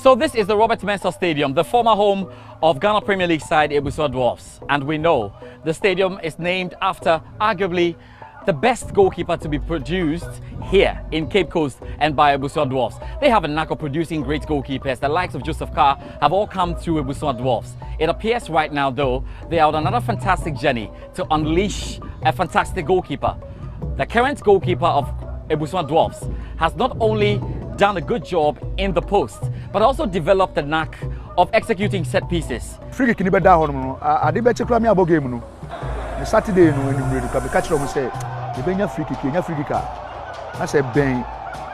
So this is the Robert Mensah Stadium, the former home of Ghana Premier League side Ebusua Dwarfs. And we know the stadium is named after arguably the best goalkeeper to be produced here in Cape Coast and by Ebusua Dwarfs. They have a knack of producing great goalkeepers. The likes of Joseph Carr have all come through Ebusua Dwarfs. It appears right now, though, they are on another fantastic journey to unleash a fantastic goalkeeper. The current goalkeeper of Ebusua Dwarfs has not only done a good job in the post, but also developed the knack of executing set pieces. Free kick ni be da hono no ade be chekra me abo game no Saturday no enumre ka be catch them say e be nya free kick na say ben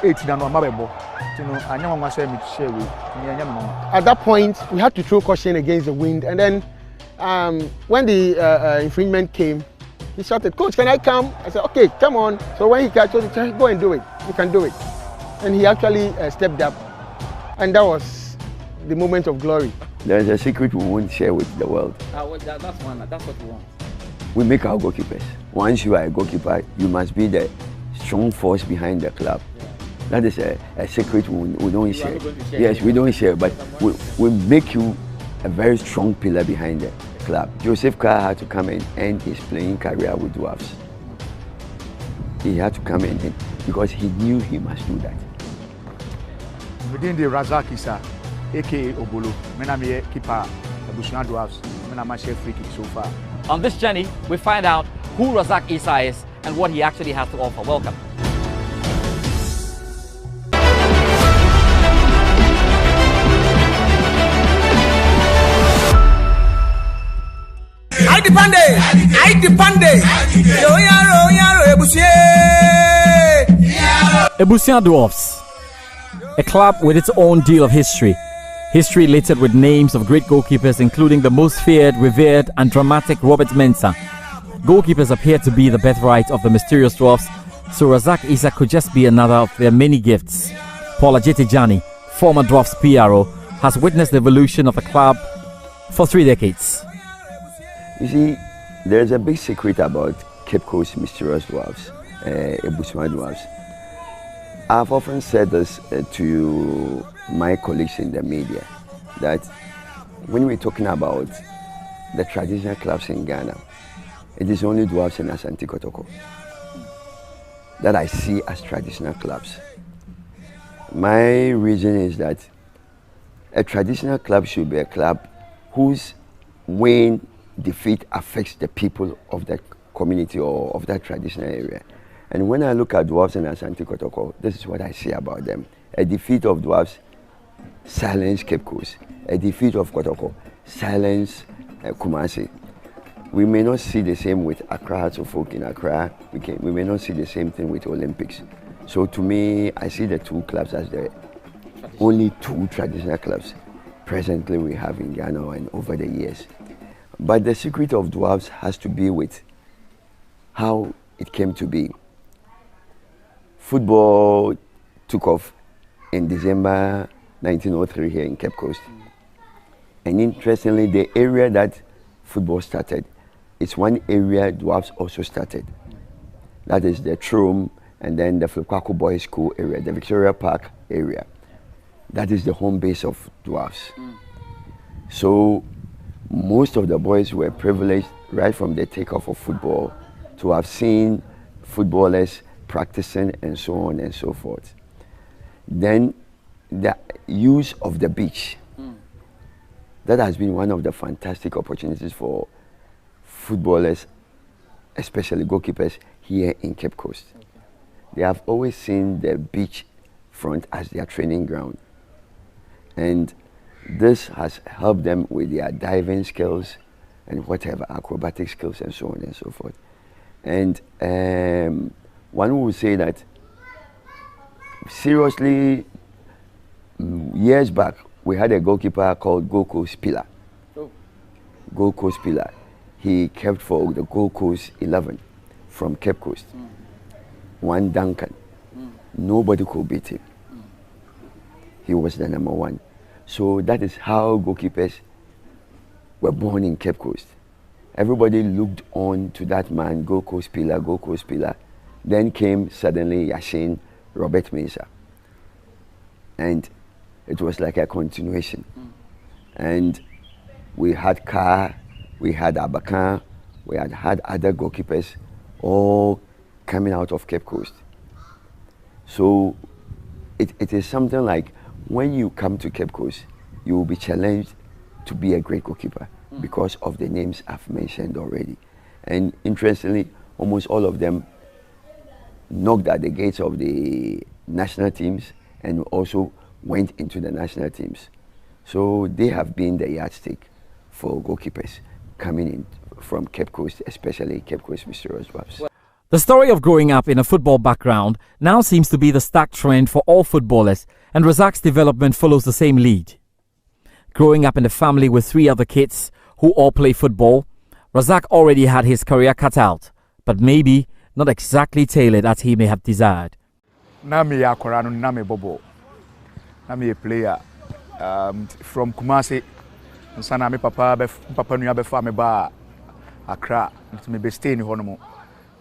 8 na no ma be bo tino anya nwa say me share we ni anya me no. At that point we had to throw caution against the wind, and then when the infringement came, he shouted, "Coach, can I come?" I said, "Okay, come on." So when he catch us, he said, "Go and do it. You can do it." And he actually stepped up, and that was the moment of glory. There's a secret we won't share with the world. That's what we want. We make our goalkeepers. Once you are a goalkeeper, you must be the strong force behind the club. Yeah. That is a secret we don't share. Yes, we don't share, but we make you a very strong pillar behind the club. Joseph Carr had to come and end his playing career with Dwarfs. He had to come and end because he knew he must do that. Within the Razak Issa, aka Obolo, me keeper Ebusua Dwarfs, me share free kick so far. On this journey, we find out who Razak Issa is and what he actually has to offer. Welcome. Ebusua Dwarfs, a club with its own deal of history. History littered with names of great goalkeepers, including the most feared, revered, and dramatic Robert Mensah. Goalkeepers appear to be the birthright of the mysterious Dwarfs, so Razak Issa could just be another of their many gifts. Paul Ajeti-Jani, former Dwarfs PRO, has witnessed the evolution of the club for 3 decades. You see, there's a big secret about Cape Coast mysterious Dwarfs, Ebusua Dwarfs. I've often said this to my colleagues in the media, that when we're talking about the traditional clubs in Ghana, it is only Dwarfs and Asante Kotoko that I see as traditional clubs. My reason is that a traditional club should be a club whose win, defeat affects the people of that community or of that traditional area. And when I look at Dwarfs and Asante Kotoko, this is what I see about them. A defeat of Dwarfs silence Cape Coast. A defeat of Kotoko silence Kumasi. We may not see the same with Accra Hearts of Oak in Accra. We may not see the same thing with Olympics. So to me, I see the two clubs as the only two traditional clubs presently we have in Ghana and over the years. But the secret of Dwarfs has to be with how it came to be. Football took off in December 1903 here in Cape Coast. And interestingly, the area that football started is one area Dwarfs also started. That is the Trum and then the Flipkwako Boys School area, the Victoria Park area. That is the home base of Dwarfs. So most of the boys were privileged right from the takeoff of football to have seen footballers practicing and so on and so forth. Then the use of the beach. That has been one of the fantastic opportunities for footballers, especially goalkeepers here in Cape Coast. Okay. They have always seen the beach front as their training ground. And this has helped them with their diving skills and whatever, acrobatic skills and so on and so forth. And one would say that seriously, years back, we had a goalkeeper called Gold Coast Pillar. Oh. Gold Coast Pillar. He kept for the Gold Coast 11 from Cape Coast. One Duncan. Nobody could beat him. He was the number one. So that is how goalkeepers were born in Cape Coast. Everybody looked on to that man, Gold Coast Pillar, Gold Coast Pillar. Then came suddenly Yashin, Robert Mensah. And it was like a continuation. And we had Carr, we had Abakan, we had other goalkeepers all coming out of Cape Coast. So it is something like when you come to Cape Coast, you will be challenged to be a great goalkeeper because of the names I've mentioned already. And interestingly, almost all of them knocked at the gates of the national teams and also went into the national teams. So they have been the yardstick for goalkeepers coming in from Cape Coast, especially Cape Coast Mysterious Dwarfs. The story of growing up in a football background now seems to be the stark trend for all footballers, and Razak's development follows the same lead. Growing up in a family with 3 other kids who all play football, Razak already had his career cut out, but maybe not exactly tailored as he may have desired. Nami Akorano, Nami Bobo. Nami a player from Kumasi. Sana me papa nuya befa me ba Accra. Nti me be stay ni hono mo.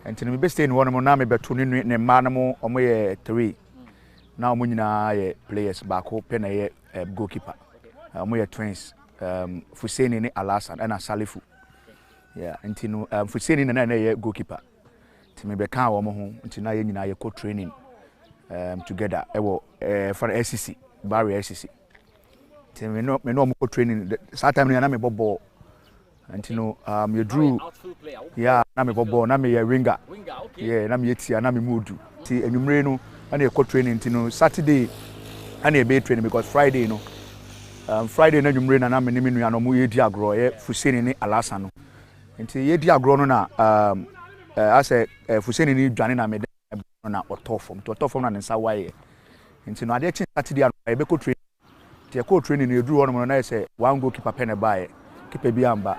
Nti me be stay ni hono mo na me beto ne ma no mo omo ye 3. Na omo nyina ye players baako pe na ye goalkeeper. Omo ye twins. Fuseni ni Alasan and Salifu. Yeah, nti no Fuseni na ye goalkeeper. Nti me be kan wo mo ho nti na ye nyina ye co training together ewo for SCC, Barry SCC. Me no mo training that time na me bobo and you drew yeah na me bobo na me winger yeah na me yetia na me mudu ti enwumre no na e training Saturday na e be training because Friday no Friday na enwumre na me ne nua no mo yedi agro ye Fuseni ni Alasa no nti yedi agro no na ase Fuseni ni dwane na me na otofom na nsa waye nti no ade chi Saturday e be training the training you drew on na say one goalkeeper pen buy keeper bi amba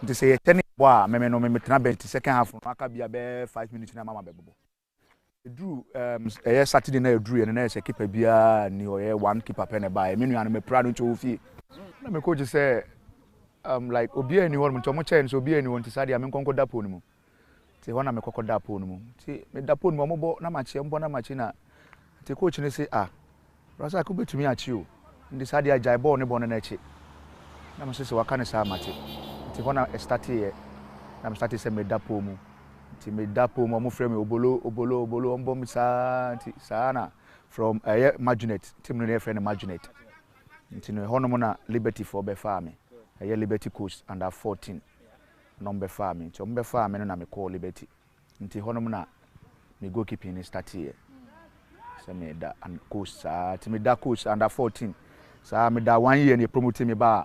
nti say ye ten boa me no tena bench second half no aka bia be 5 minutes na mama bebo drew Saturday na drew na say keeper bia ni o ye one keeper pen buy me nua no me prado ncho fi na me coach say like obi ani won nto mo chain so obi ani won ti sadia me nkonko dapo ni mu ti ho na me kokko dapo ni mu ti me dapo ni mo bo na machi mbo na machi na ti coach ni say Rasa ko betumi achi o ndi sadi ajai ball ne bono na echi na mse waka ne sa mate nti hona start here na me start se me dapo mu nti me dapo mu mo frame obolo ombo mi sa nti sana from Majunet team no friend Majunet nti no hono mo na Liberty for be farm Liberty Coast under 14 number farm nti ombe farm no na me call Liberty nti hono mo na me goalkeeping ni start here se me da and coast nti me da coach under 14 so me da 1 year and they promoted me ba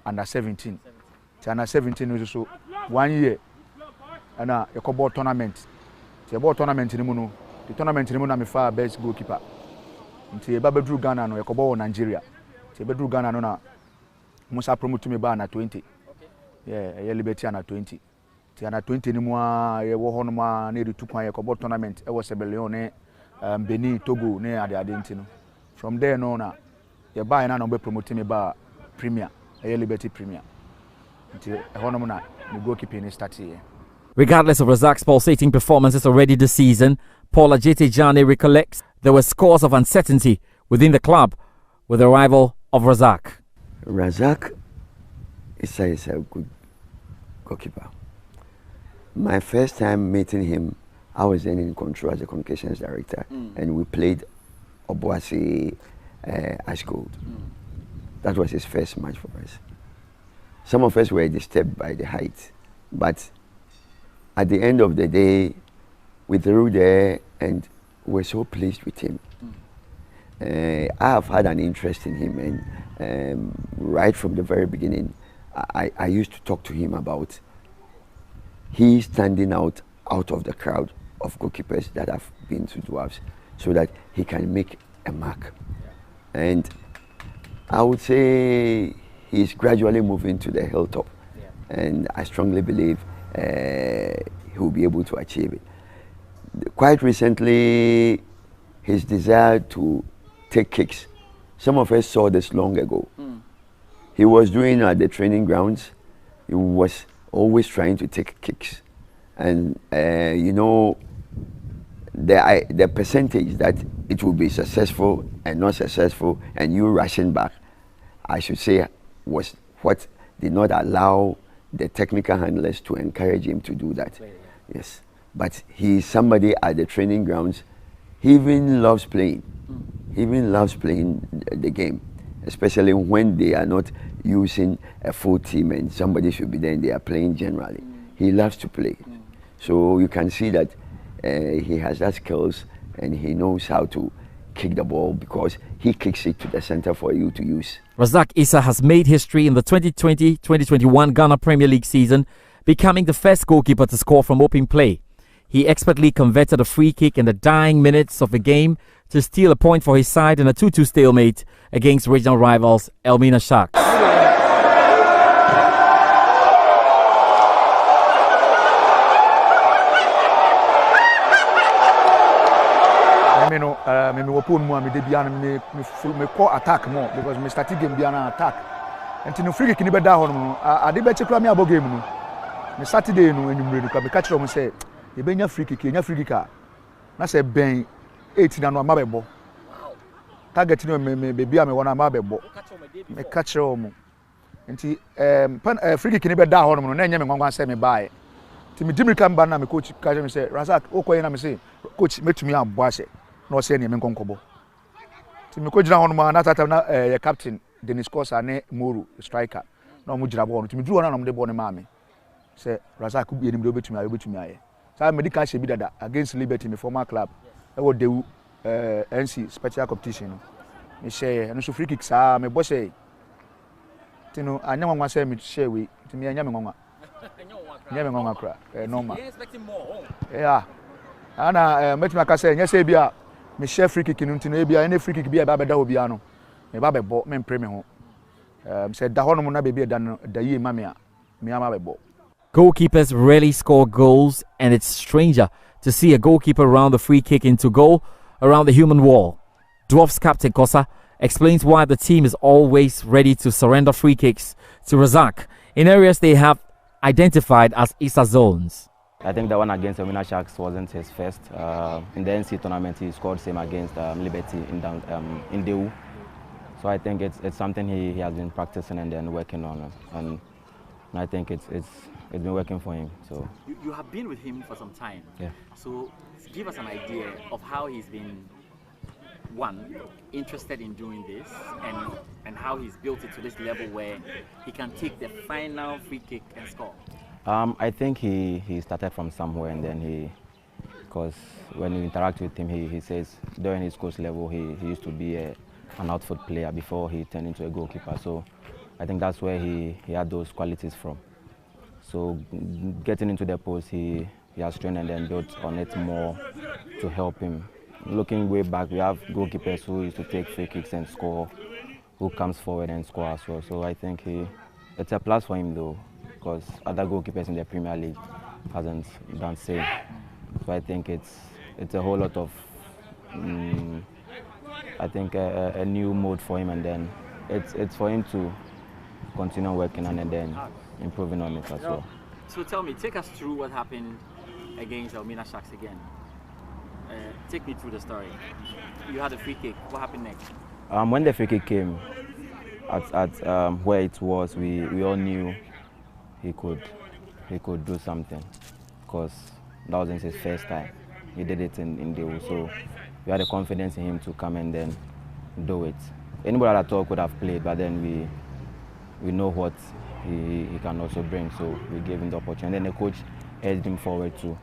under 17. Under 17 is so 1 year and a ball tournament. The ball tournament in the the tournament in the me far best goalkeeper. Until a Drew Ghana no ball Nigeria. The Drew Ghana no na Musa promoted me ba under 20. Yeah, a Liberty under 20. The under 20 ni mo a wo hono ma na retu kwan ball tournament e wo Sebeleone Benin Togo ne ade ntino. From there no na you buy na no be promote me ba Premier, Liberty Premier. Until na the goalkeeping start here. Regardless of Razak's pulsating performances already this season, Paul Ajete Jane recollects there were scores of uncertainty within the club with the arrival of Razak. Razak is a good goalkeeper. My first time meeting him, I was then in control as a communications director, and we played Obuasi Ash Gold. That was his first match for us. Some of us were disturbed by the height, but at the end of the day, we threw there and were so pleased with him. I have had an interest in him, and right from the very beginning, I used to talk to him about he standing out of the crowd of goalkeepers that have been to Dwarfs, so that he can make a mark. And I would say he's gradually moving to the hilltop, and I strongly believe he will be able to achieve it. Quite recently, his desire to take kicks. Some of us saw this long ago. He was doing at the training grounds. He was always trying to take kicks, and you know, the percentage that it will be successful and not successful, and you rushing back, I should say, was what did not allow the technical handlers to encourage him to do that. Yes, but he is somebody at the training grounds. He even loves playing. He even loves playing the game, especially when they are not using a full team and somebody should be there and they are playing generally. He loves to play. So you can see that he has that skills and he knows how to kick the ball because he kicks it to the center for you to use. Razak Issa has made history in the 2020-2021 Ghana Premier League season, becoming the first goalkeeper to score from open play. He expertly converted a free kick in the dying minutes of the game to steal a point for his side in a 2-2 stalemate against regional rivals Elmina Sharks. Me wapon mu me de bia me call attack more because me start game bia na attack. Enti no free kick ni be da ho no ade be chekura me abo game no. Me Saturday no enumre du ka me catch them say e be nya free kick na say ben 8 na no ma be bo. Target no me bia me wona ma be bo. Me catch them. Enti free kick ni be da ho no na nya me ngwan say me bae. Ti me dimrika mba na me coach catch me say Razak okoye na me say coach metumi abo ase. No say ni me nkonkobo. Ti me ko gina hono ma na tata na captain Dennis Kosa ne Moru striker. Na mo gina ball no ti me duru na mo de ball ne ma me. Say Razak bi enim de obetumi aye. Say medical she bi dada against Liberty me former club. E wo Dewu NC special competition no. Me share no so free kick sa me bo say. Ti no anya nwanwa say me share we. Ti me anya me nwanwa. Anya me nwanwa kra. Normal. You expecting more? Yeah. Ana metumi aka say nya say bia me share free kick no ntino e bia any free kick bia ba beda obia no me ba bebo me mpre me ho say da hono na bebia da no da yi ma me a me ama bebo. Goalkeepers rarely score goals, and it's stranger to see a goalkeeper round the free kick into goal around the human wall. Dwarfs captain Kosa explains why the team is always ready to surrender free kicks to Razak in areas they have identified as Issa zones. I think the one against Elmina Sharks wasn't his first. In the NC tournament, he scored same against Liberty in Dewu. So I think it's something he has been practicing and then working on, and I think it's been working for him. So you have been with him for some time. Yeah. So give us an idea of how he's been interested in doing this and how he's built it to this level where he can take the final free kick and score. I think he started from somewhere, and then because when you interact with him, he says during his coach level, he used to be an outfield player before he turned into a goalkeeper. So I think that's where he had those qualities from. So getting into the post, he has trained and then built on it more to help him. Looking way back, we have goalkeepers who used to take free kicks and score, who comes forward and score as well. So I think it's a plus for him though, because other goalkeepers in the Premier League hasn't done same. So I think it's a whole lot of I think a new mode for him, and then it's for him to continue working on and then improving on it as well. So tell me, take us through what happened against Elmina Sharks again. Take me through the story. You had a free kick. What happened next? When the free kick came at where it was, we all knew he could do something, because that wasn't his first time. He did it in Dewu, so we had the confidence in him to come and then do it. Anybody at all could have played, but then we know what he can also bring, so we gave him the opportunity. And then the coach urged him forward to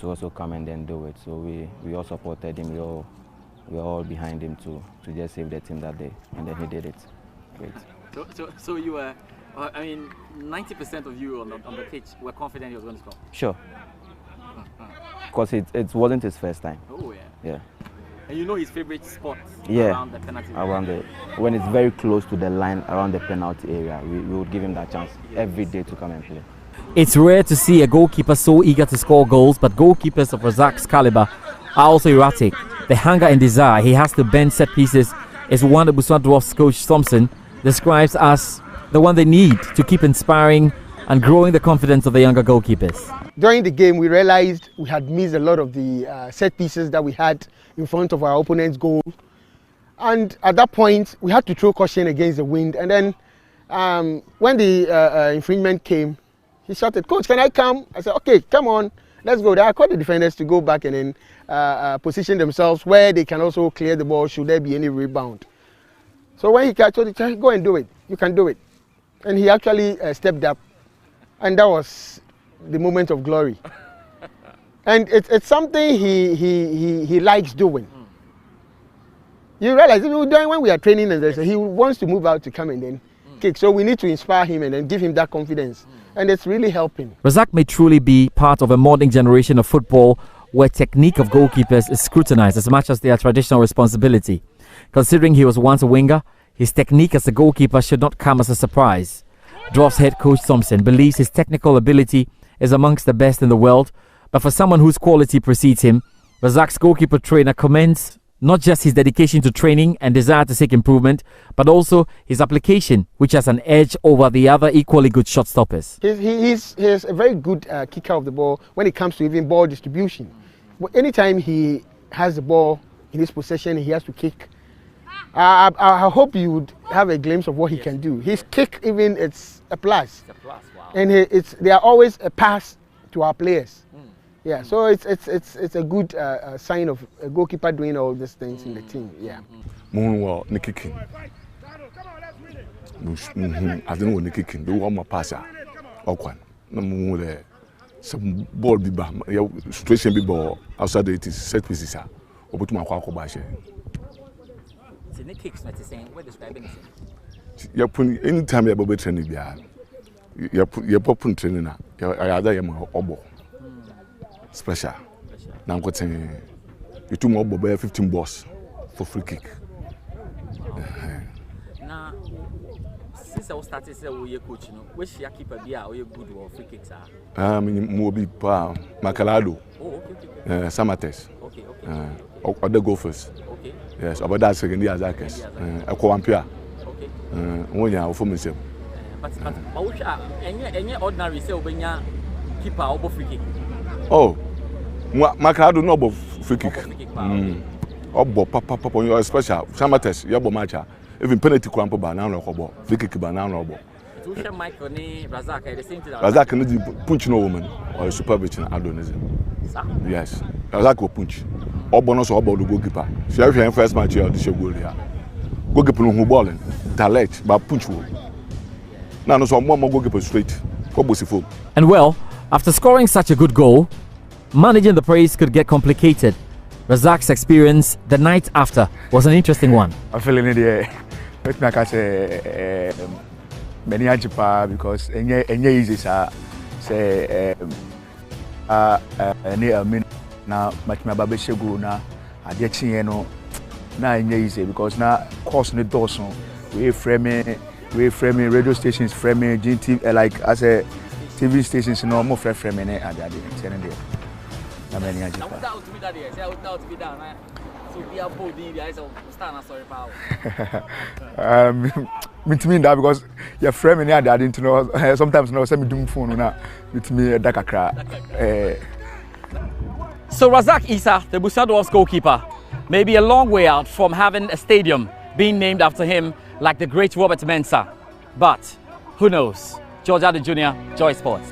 also come and then do it. So we all supported him. We were all behind him to just save the team that day, and then he did it. Great. So you were, I mean, 90% of you on the pitch were confident he was going to score? Sure. Because it wasn't his first time. Oh, yeah. Yeah. And you know his favorite spot around the penalty area? When it's very close to the line around the penalty area, we would give him that chance every day to come and play. It's rare to see a goalkeeper so eager to score goals, but goalkeepers of Razak's caliber are also erratic. The hunger and desire he has to bend set pieces is one that Botswana Dwarfs coach Thompson describes as the one they need to keep inspiring and growing the confidence of the younger goalkeepers. During the game, we realized we had missed a lot of the set pieces that we had in front of our opponent's goal. And at that point, we had to throw caution against the wind. And then when the infringement came, he shouted, "Coach, can I come?" I said, "Okay, come on, let's go." I called the defenders to go back and then position themselves where they can also clear the ball should there be any rebound. So when he catch it, "Go and do it. You can do it." And he actually stepped up. And that was the moment of glory. And it's something he likes doing. You realize when we are training and he wants to move out to come and then kick. So we need to inspire him and then give him that confidence. And it's really helping. Razak may truly be part of a modern generation of football where technique of goalkeepers is scrutinized as much as their traditional responsibility. Considering he was once a winger, his technique as a goalkeeper should not come as a surprise. Dwarfs head coach Thompson believes his technical ability is amongst the best in the world, but for someone whose quality precedes him, Razak's goalkeeper trainer commends not just his dedication to training and desire to seek improvement, but also his application, which has an edge over the other equally good shot stoppers. He's a very good kicker of the ball when it comes to even ball distribution. Anytime he has the ball in his possession, he has to kick. I hope you would have a glimpse of what he can do. His kick, even, it's a plus. It's a plus, wow. And they are always a pass to our players. Yeah, so it's a good sign of a goalkeeper doing all these things in the team. Yeah. Well, the kicking. I don't know the kicking. Do one more pass. Okay. No there. Some ball be bad. Situation be ball outside the set pieces. Obutu makwako bashe. So the kicks, what you saying? What describing it? You put anytime you be training bia. You put training na. You ada you obo. Special. Now I'm getting you two more 15 balls for free kick. Now, since I started say we coach, you know, which your keeper be or you good or free kicks are? I mean, Mobi Pa, Macalado. Oh, okay. Samates. Okay. Other golfers. Okay. Yes, about that second year Zakes. A Coampia. Okay. 1 year for myself. But any ordinary say when keeper or free kick. Oh, Macalado no about free kick. Obo papa on your special Samates, Yabo Macha. Even penalty cramp banana or free kick banana or Tusha Michael ni Razak the same thing. Razak need punch no woman or a super bitch in Adonism. Yes, Razak will punch. Or bonus or about the goalkeeper. So if you first match, you'll show goal here. Goalkeeper who balling, talent, but punch will. Now, no, so more goalkeeper straight. And well, after scoring such a good goal, managing the praise could get complicated. Razak's experience the night after was an interesting one. I'm feeling it there. Let me say, many ajipa because any easy say na match my baby shego na ade chinye no na any easy because na course ne doson we frame radio stations frame GT like as a TV stations no more frame ne ade ten there na many ajipa Meet me that because your friend and I didn't know sometimes no send me doom phone na meet me dakakra. So Razak Issa, the Busia Dwarfs goalkeeper, may be a long way out from having a stadium being named after him like the great Robert Mensah. But who knows? George Addo Jr., Joy Sports.